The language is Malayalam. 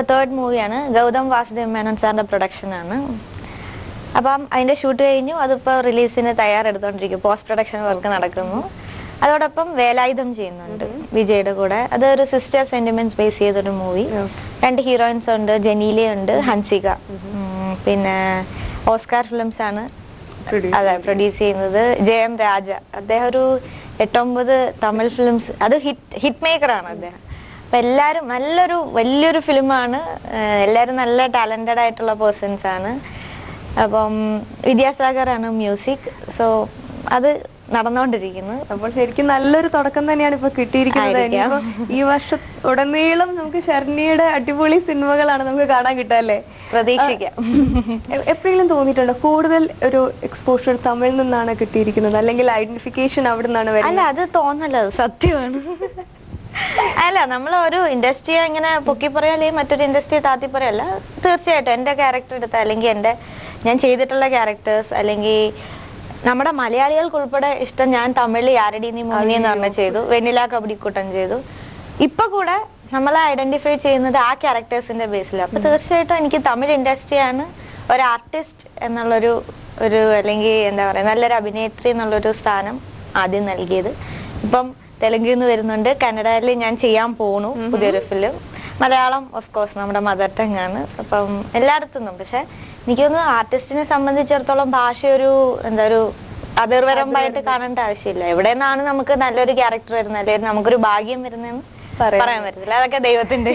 ഇപ്പൊ തേർഡ് മൂവിയാണ്. ഗൗതം വാസുദേവ് മേനോൻ സാറിന്റെ പ്രൊഡക്ഷൻ ആണ്. അപ്പം അതിന്റെ ഷൂട്ട് കഴിഞ്ഞു. അതിപ്പോ റിലീസിന് തയ്യാറെടുത്തോണ്ടിരിക്കും. പോസ്റ്റ് പ്രൊഡക്ഷൻ വർക്ക് നടക്കുന്നു. അതോടൊപ്പം വേലായുധം ചെയ്യുന്നുണ്ട് വിജയുടെ കൂടെ. അതൊരു സിസ്റ്റർ സെന്റിമെന്റ്സ് ബേസ് ചെയ്തൊരു മൂവി. 2 ഹീറോയിൻസ് ഉണ്ട്, ജനീല ഉണ്ട്, ഹൻസിക. പിന്നെ ഓസ്കാർ ഫിലിംസ് ആണ് അതെ പ്രൊഡ്യൂസ് ചെയ്യുന്നത്. ജയം രാജ, അദ്ദേഹം ഒരു 8-9 തമിഴ് ഫിലിംസ്, അത് ഹിറ്റ് മേക്കർ ആണ് അദ്ദേഹം. അപ്പൊ എല്ലാരും വലിയൊരു ഫിലിമാണ്. എല്ലാരും നല്ല ടാലന്റഡ് ആയിട്ടുള്ള പേഴ്സൺസ് ആണ്. അപ്പം വിദ്യാസാഗർ ആണ് മ്യൂസിക്. സോ അത് നടന്നുകൊണ്ടിരിക്കുന്നു. അപ്പോൾ ശരിക്കും നല്ലൊരു തുടക്കം തന്നെയാണ് ഇപ്പൊ കിട്ടിയിരിക്കുന്നത്. ഈ വർഷം ഉടനീളം നമുക്ക് ശരണ്യയുടെ അടിപൊളി സിനിമകളാണ് നമുക്ക് കാണാൻ കിട്ടല്ലേ, പ്രതീക്ഷിക്കാം. എപ്പോഴെങ്കിലും തോന്നിയിട്ടുണ്ടോ കൂടുതൽ ഒരു എക്സ്പോഷർ തമിഴിൽ നിന്നാണ് കിട്ടിയിരിക്കുന്നത്, അല്ലെങ്കിൽ ഐഡന്റിഫിക്കേഷൻ അവിടെ നിന്നാണ് വരുന്നത്? അല്ല, അത് തോന്നല്ല, അത് സത്യമാണ്. അല്ല, നമ്മൾ ഒരു ഇൻഡസ്ട്രിയെ ഇങ്ങനെ പൊക്കി പറയാല്ലേ മറ്റൊരു ഇൻഡസ്ട്രിയെ താത്തി പറയല്ല. തീർച്ചയായിട്ടും എന്റെ ക്യാരക്ടർ എടുത്ത, അല്ലെങ്കിൽ ഞാൻ ചെയ്തിട്ടുള്ള ക്യാരക്ടേഴ്സ്, അല്ലെങ്കിൽ നമ്മുടെ മലയാളികൾക്ക് ഉൾപ്പെടെ ഇഷ്ടം ഞാൻ തമിഴിൽ യാരടി നീ മോഹിനി എന്ന് പറഞ്ഞ ചെയ്തു, വെണ്ണില കബഡിക്കുട്ടൻ ചെയ്തു. ഇപ്പൊ കൂടെ നമ്മളെ ഐഡന്റിഫൈ ചെയ്യുന്നത് ആ ക്യാരക്ടേഴ്സിന്റെ ബേസിലാണ്. അപ്പൊ തീർച്ചയായിട്ടും എനിക്ക് തമിഴ് ഇൻഡസ്ട്രിയാണ് ഒരു ആർട്ടിസ്റ്റ് എന്നുള്ളൊരു അല്ലെങ്കിൽ എന്താ പറയാ നല്ലൊരു അഭിനേത്രി എന്നുള്ളൊരു സ്ഥാനം ആദ്യം നൽകിയത്. ഇപ്പം തെലുങ്കിൽ നിന്ന് വരുന്നുണ്ട്, കന്നഡയിൽ ഞാൻ ചെയ്യാൻ പോണു പുതിയൊരു ഫിലിം. മലയാളം ഓഫ് കോഴ്സ് നമ്മുടെ മദർ ടങ് ആണ്. അപ്പം എല്ലായിടത്തുനിന്നും. പക്ഷെ എനിക്കൊന്ന് ആർട്ടിസ്റ്റിനെ സംബന്ധിച്ചിടത്തോളം ഭാഷ ഒരു അതിർവരമ്പായിട്ട് കാണേണ്ട ആവശ്യമില്ല. എവിടെ നിന്നാണ് നമുക്ക് നല്ലൊരു ക്യാരക്ടർ വരുന്നത്, അല്ലെങ്കിൽ നമുക്കൊരു ഭാഗ്യം വരുന്നതെന്ന് പറയാൻ പറ്റത്തില്ല. അതൊക്കെ ദൈവത്തിന്റെ